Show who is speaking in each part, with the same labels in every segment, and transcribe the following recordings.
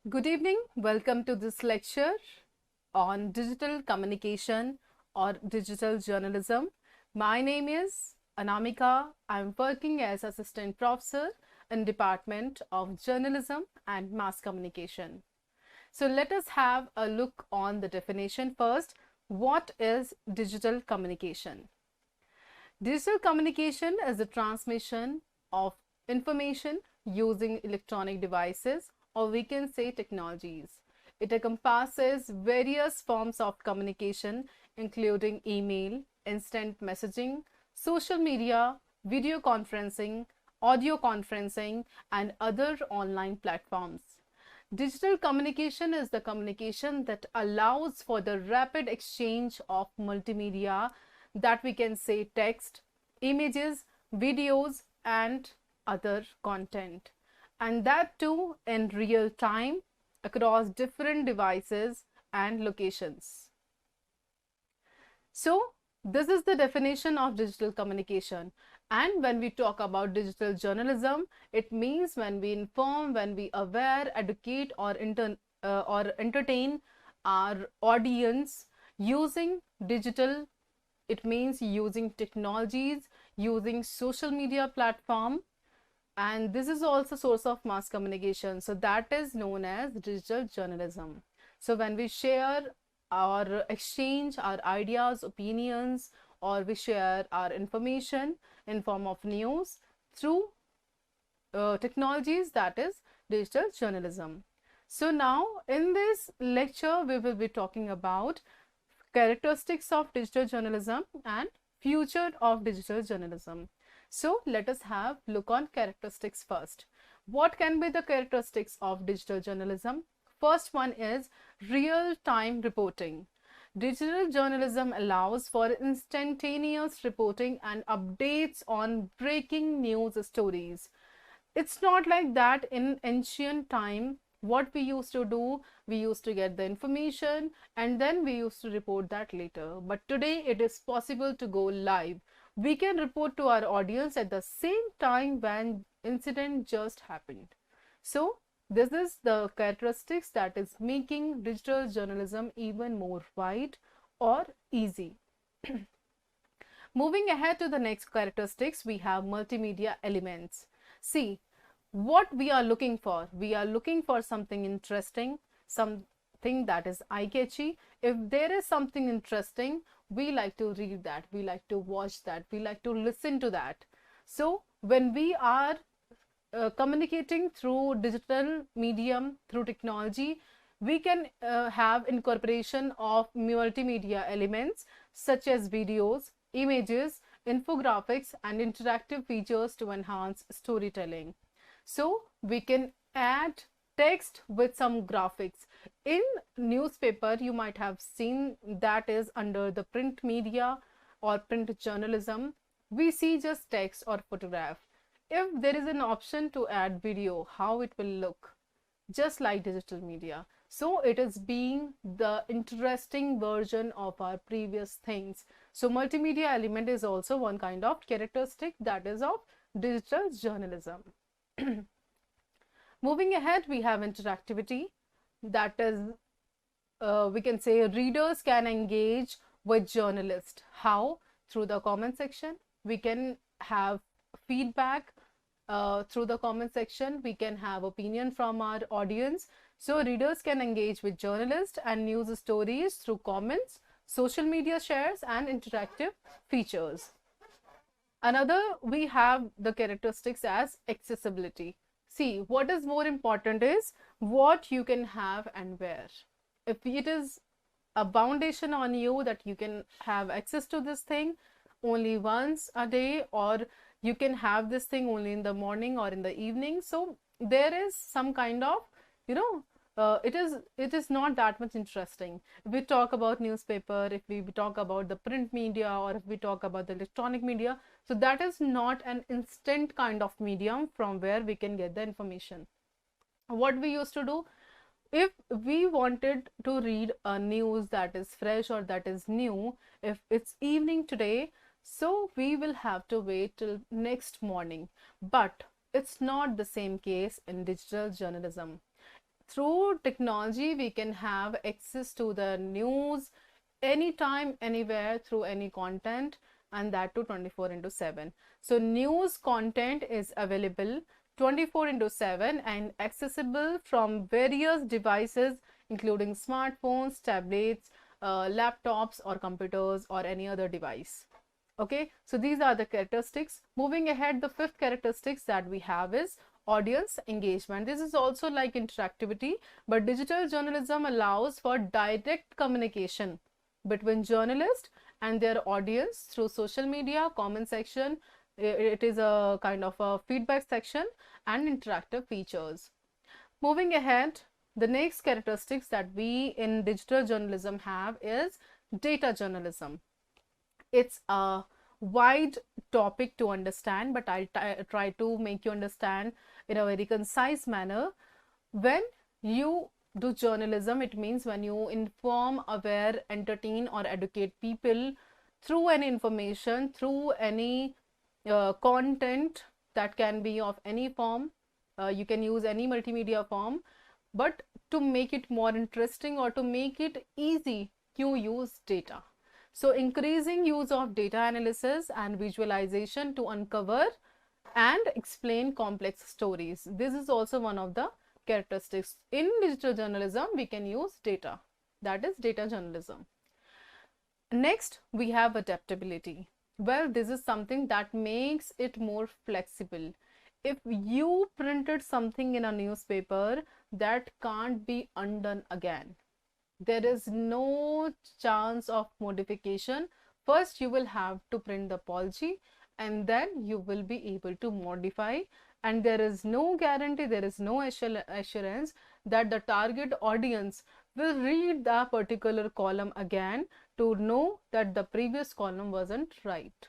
Speaker 1: Good evening. Welcome to this lecture on digital communication or digital journalism. My name is Anamika. I'm working as assistant professor in Department of Journalism and Mass Communication. So let us have a look on the definition first. What is digital communication? Digital communication is the transmission of information using electronic devices, or we can say technologies. It encompasses various forms of communication, including email, instant messaging, social media, video conferencing, audio conferencing, and other online platforms. Digital communication is the communication that allows for the rapid exchange of multimedia, that we can say text, images, videos, and other content, and that too in real time across different devices and locations. So this is the definition of digital communication. And when we talk about digital journalism, it means when we inform, when we aware, educate, or entertain our audience using digital. It means using technologies, using social media platform, and this is also source of mass communication. So that is known as digital journalism. So when we share or exchange our ideas, opinions, or we share our information in form of news through technologies, that is digital journalism. So now in this lecture we will be talking about characteristics of digital journalism and future of digital journalism. So let us have look on characteristics first. What can be the characteristics of digital journalism? First one is real-time reporting. Digital journalism allows for instantaneous reporting and updates on breaking news stories. It's not like that in ancient time. What we used to do, we used to get the information and then we used to report that later. But today it is possible to go live. We can report to our audience at the same time when incident just happened. So this is the characteristics that is making digital journalism even more wide or easy. Moving ahead to the next characteristics, we have multimedia elements. See, what we are looking for, we are looking for something interesting, something that is eye-catchy. If there is something interesting, we like to read that, we like to watch that, we like to listen to that. So when we are communicating through digital medium, through technology, we can have incorporation of multimedia elements such as videos, images, infographics, and interactive features to enhance storytelling. So we can add text with some graphics. In newspaper, you might have seen that is under the print media or print journalism, we see just text or photograph. If there is an option to add video, how it will look, just like digital media. So it is being the interesting version of our previous things. So multimedia element is also one kind of characteristic that is of digital journalism. Moving ahead, we have interactivity. That is, we can say readers can engage with journalists. How? Through the comment section. We can have feedback through the comment section. We can have opinion from our audience. So readers can engage with journalists and news stories through comments, social media shares, and interactive features. Another, we have the characteristics as accessibility. See, what is more important is what you can have and where. If it is a foundation on you that you can have access to this thing only once a day, or you can have this thing only in the morning or in the evening, so there is some kind of, you know, it is not that much interesting. If we talk about newspaper, if we talk about the print media, or if we talk about the electronic media, so that is not an instant kind of medium from where we can get the information. What we used to do, if we wanted to read a news that is fresh or that is new, if it's evening today, so we will have to wait till next morning. But it's not the same case in digital journalism. through technology we can have access to the news anytime, anywhere, through any content, and that too 24 into 7. So news content is available 24 into 7 and accessible from various devices including smartphones, tablets, laptops or computers or any other device. Okay, so these are the characteristics. Moving ahead, the fifth characteristics that we have is audience engagement. This is also like interactivity, but digital journalism allows for direct communication between journalists and their audience through social media, comment section. It is a kind of a feedback section and interactive features. Moving ahead, the next characteristics that we in digital journalism have is data journalism. It's a wide topic to understand, but I'll try to make you understand in a very concise manner. When you do journalism, it means when you inform, aware, entertain or educate people through any information, through any content that can be of any form. You can use any multimedia form, but to make it more interesting or to make it easy, you use data. So increasing use of data analysis and visualization to uncover and explain complex stories. This is also one of the characteristics. In digital journalism, we can use data. That is data journalism. Next, we have adaptability. Well, this is something that makes it more flexible. If you printed something in a newspaper, that can't be undone again. There is no chance of modification. First, you will have to print the apology and then you will be able to modify, and there is no guarantee, there is no assurance that the target audience will read the particular column again to know that the previous column wasn't right.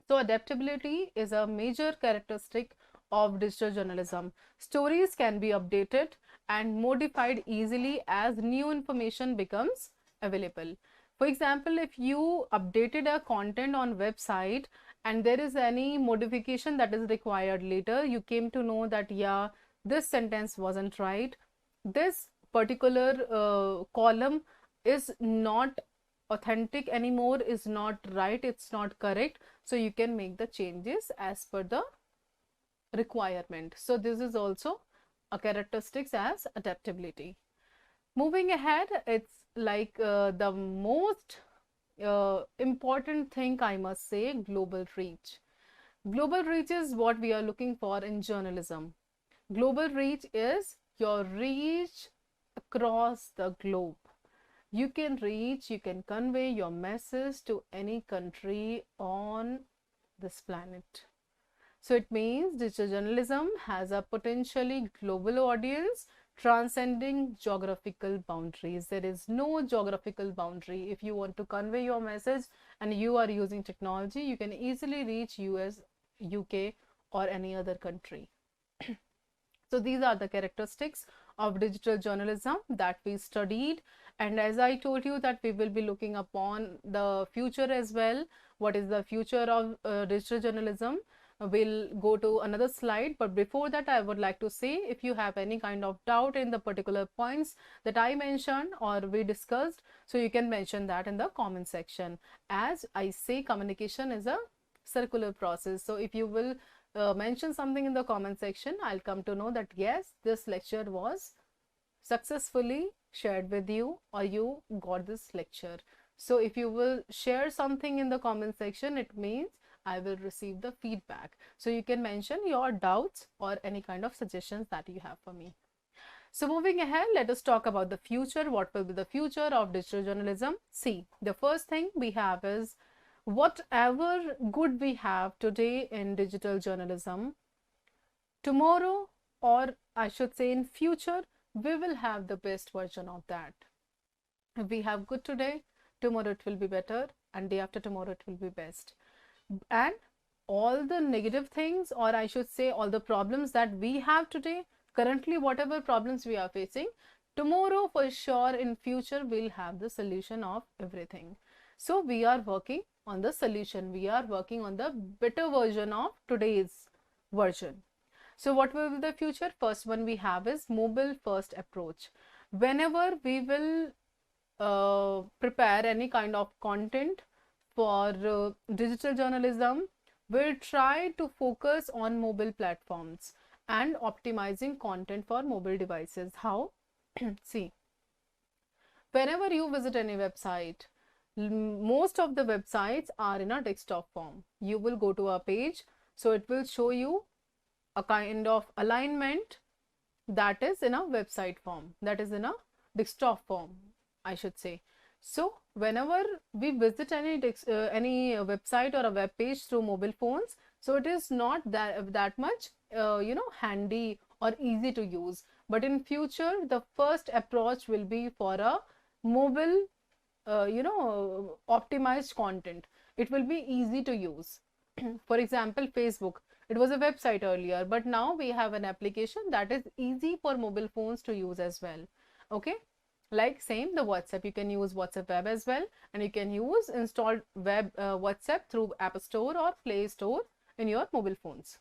Speaker 1: So adaptability is a major characteristic of digital journalism. Stories can be updated and modified easily as new information becomes available. For example, if you updated a content on website and there is any modification that is required later, you came to know that yeah, this sentence wasn't right, this particular column is not authentic anymore, is not right, it's not correct, so you can make the changes as per the requirement. So this is also a characteristics as adaptability. Moving ahead, it's like the most important thing, I must say, global reach. Global reach is what we are looking for in journalism. Global reach is your reach across the globe. You can reach, you can convey your message to any country on this planet. So it means digital journalism has a potentially global audience transcending geographical boundaries. There is no geographical boundary. If you want to convey your message and you are using technology, you can easily reach US, UK or any other country. So these are the characteristics of digital journalism that we studied, and as I told you that we will be looking upon the future as well. What is the future of digital journalism? We'll go to another slide, but before that I would like to say, if you have any kind of doubt in the particular points that I mentioned or we discussed, so you can mention that in the comment section. As I say, communication is a circular process, so if you will mention something in the comment section, I'll come to know that yes, this lecture was successfully shared with you or you got this lecture. So if you will share something in the comment section, it means I will receive the feedback. So you can mention your doubts or any kind of suggestions that you have for me. So moving ahead, let us talk about the future. What will be the future of digital journalism? See, the first thing we have is whatever good we have today in digital journalism, tomorrow, or I should say in future, we will have the best version of that. If we have good today, tomorrow it will be better, and day after tomorrow it will be best. And all the negative things, or I should say all the problems that we have today, currently whatever problems we are facing, tomorrow for sure in future we'll have the solution of everything. So we are working on the solution, we are working on the better version of today's version. So what will be the future? First one we have is mobile first approach. Whenever we will prepare any kind of content for digital journalism, we'll try to focus on mobile platforms and optimizing content for mobile devices. How? See, whenever you visit any website, most of the websites are in a desktop form. You will go to a page, so it will show you a kind of alignment that is in a website form, that is in a desktop form, I should say. So whenever we visit any website or a web page through mobile phones, so it is not that much handy or easy to use. But in future, the first approach will be for a mobile optimized content. It will be easy to use. For example, Facebook, it was a website earlier, but now we have an application that is easy for mobile phones to use as well. Okay, like same the WhatsApp, you can use WhatsApp web as well, and you can use installed web WhatsApp through App Store or Play Store in your mobile phones.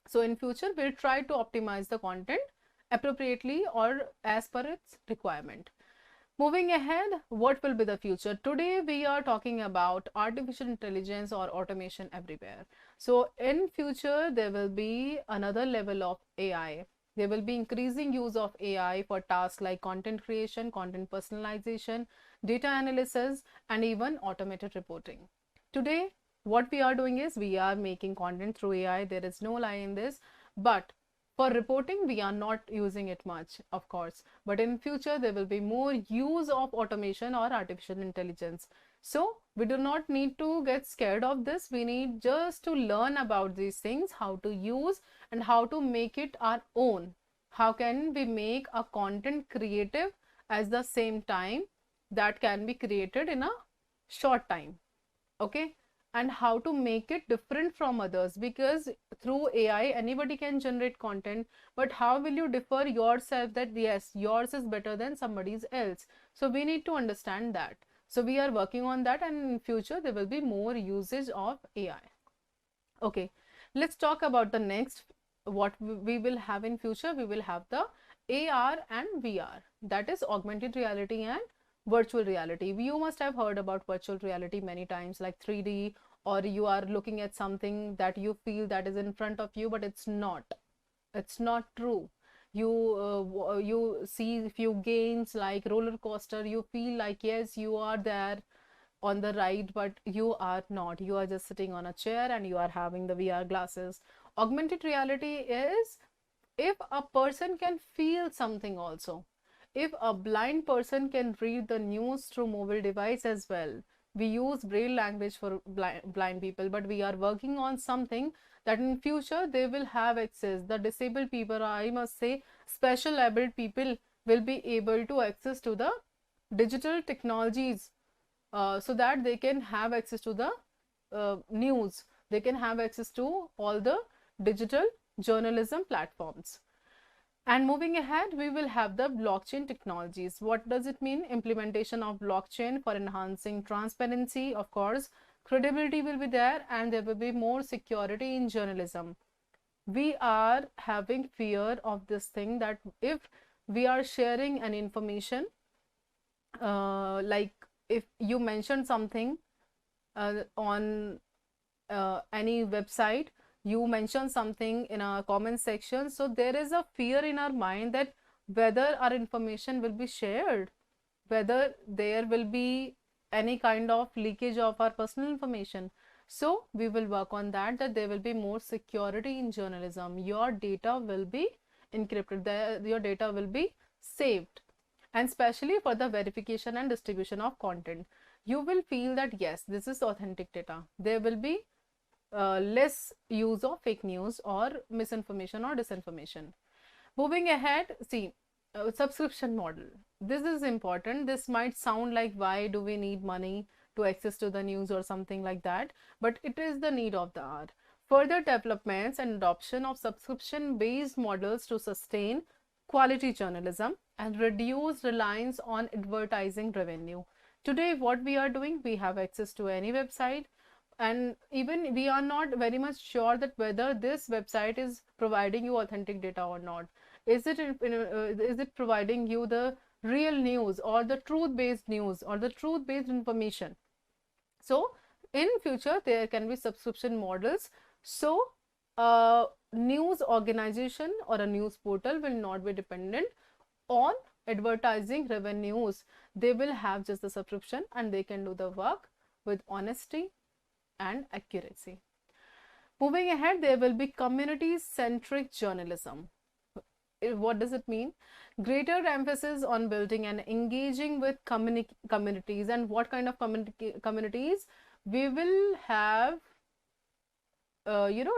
Speaker 1: So in future, we'll try to optimize the content appropriately or as per its requirement. Moving ahead, what will be the future? Today we are talking about artificial intelligence or automation everywhere. So in future, there will be another level of AI. There will be increasing use of AI for tasks like content creation, content personalization, data analysis, and even automated reporting. Today, what we are doing is we are making content through AI. There is no lie in this, but for reporting, we are not using it much, of course, but in future, there will be more use of automation or artificial intelligence. So we do not need to get scared of this. We need just to learn about these things, how to use and how to make it our own. How can we make a content creative at the same time that can be created in a short time? Okay, and how to make it different from others, because through AI anybody can generate content, but how will you differ yourself that yes, yours is better than somebody's else? So we need to understand that. So we are working on that, and in future there will be more usage of AI. Okay, let's talk about the next. What we will have in future, we will have the AR and VR, that is augmented reality and virtual reality. You must have heard about virtual reality many times, like 3D, or you are looking at something that you feel that is in front of you, but it's not true. You see few games like roller coaster, you feel like yes, you are there on the ride, but you are not. You are just sitting on a chair and you are having the VR glasses. Augmented reality is if a person can feel something also. If a blind person can read the news through mobile device as well. We use braille language for blind people, but we are working on something that in future they will have access. The disabled people, I must say special abled people, will be able to access to the digital technologies, so that they can have access to the news. They can have access to all the digital journalism platforms. And moving ahead, we will have the blockchain technologies. What does it mean? Implementation of blockchain for enhancing transparency, of course. Credibility will be there, and there will be more security in journalism. We are having fear of this thing, that if we are sharing an information, like if you mention something on any website, you mention something in a comment section, so there is a fear in our mind that whether our information will be shared, whether there will be any kind of leakage of our personal information. So we will work on that, that there will be more security in journalism. Your data will be encrypted, your data will be saved, and especially for the verification and distribution of content. You will feel that yes, this is authentic data. There will be less use of fake news or misinformation or disinformation. Moving ahead, see, subscription model. This is important. This might sound like, why do we need money to access to the news or something like that, but it is the need of the hour. Further developments and adoption of subscription based models to sustain quality journalism and reduce reliance on advertising revenue. Today what we are doing, we have access to any website. and even we are not very much sure that whether this website is providing you authentic data or not. Is it providing you the real news or the truth based news or the truth based information? So in future there can be subscription models, so a news organization or a news portal will not be dependent on advertising revenues. They will have just the subscription and they can do the work with honesty and accuracy. Moving ahead, there will be community centric journalism. What does it mean? Greater emphasis on building and engaging with communities. And what kind of communities? We will have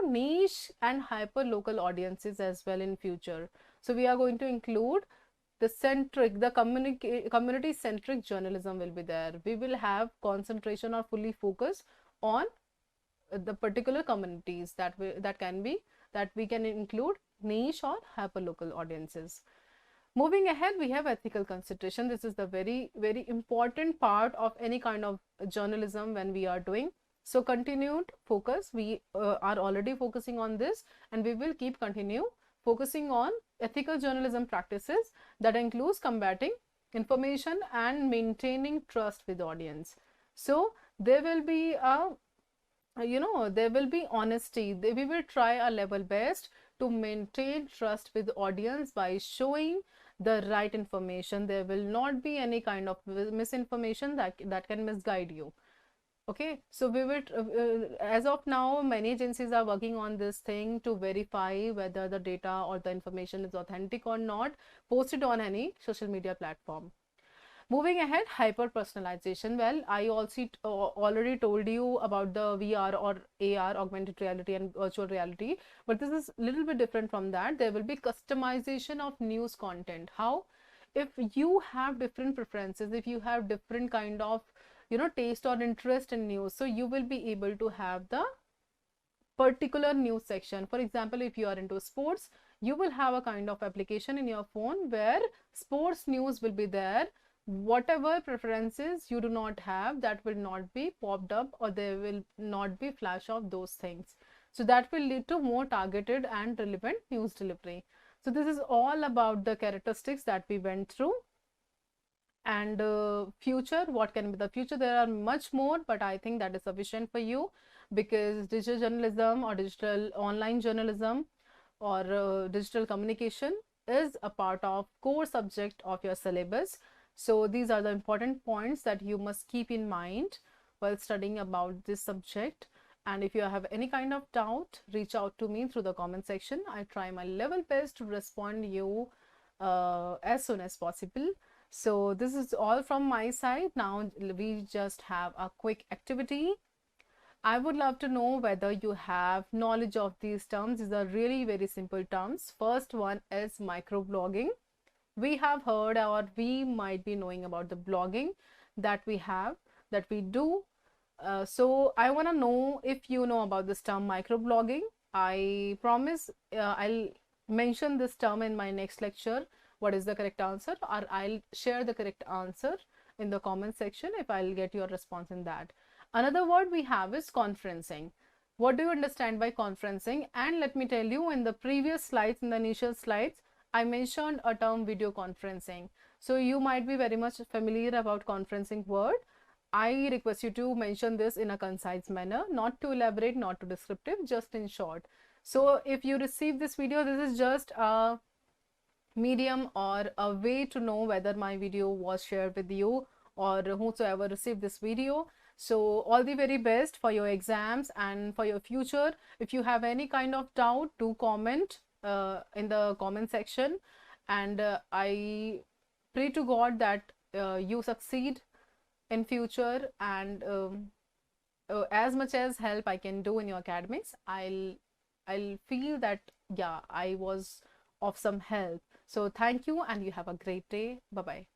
Speaker 1: niche and hyper local audiences as well in future. So we are going to include the community centric journalism will be there. We will have concentration or fully focus on the particular communities that we can include niche or hyper local audiences. Moving ahead, we have ethical consideration. This is the very important part of any kind of journalism when we are doing. So continued focus, we are already focusing on this, and we will keep continue focusing on ethical journalism practices that includes combating information and maintaining trust with audience. So there will be there will be honesty. We will try our level best to maintain trust with audience by showing the right information. There will not be any kind of misinformation that can misguide you. Okay, so we will as of now many agencies are working on this thing to verify whether the data or the information is authentic or not posted on any social media platform. Moving ahead, hyper personalization. Well, I also already told you about the VR or AR, augmented reality and virtual reality, but this is a little bit different from that. There will be customization of news content. How? If you have different preferences, if you have different kind of taste or interest in news, so you will be able to have the particular news section. For example, if you are into sports, you will have a kind of application in your phone where sports news will be there. Whatever preferences you do not have, that will not be popped up, or there will not be flash of those things. So that will lead to more targeted and relevant news delivery. So this is all about the characteristics that we went through. And future, what can be the future? There are much more, but I think that is sufficient for you, because digital journalism or digital online journalism or digital communication is a part of core subject of your syllabus. So these are the important points that you must keep in mind while studying about this subject. And if you have any kind of doubt, reach out to me through the comment section. I try my level best to respond to you as soon as possible. So this is all from my side. Now we just have a quick activity. I would love to know whether you have knowledge of these terms. These are really very simple terms. First one is microblogging. We have heard, or we might be knowing about the blogging that we do. So I want to know if you know about this term microblogging. I promise I'll mention this term in my next lecture. What is the correct answer? Or I'll share the correct answer in the comment section if I'll get your response in that. Another word we have is conferencing. What do you understand by conferencing? And let me tell you, in the previous slides, in the initial slides, I mentioned a term video conferencing. So you might be very much familiar about conferencing word. I request you to mention this in a concise manner, not too elaborate, not too descriptive, just in short. So if you receive this video, this is just a medium or a way to know whether my video was shared with you or whosoever received this video. So all the very best for your exams and for your future. If you have any kind of doubt, do comment in the comment section, and I pray to God that you succeed in future, and as much as help I can do in your academics, I'll feel that yeah, I was of some help. So thank you, and you have a great day. Bye bye.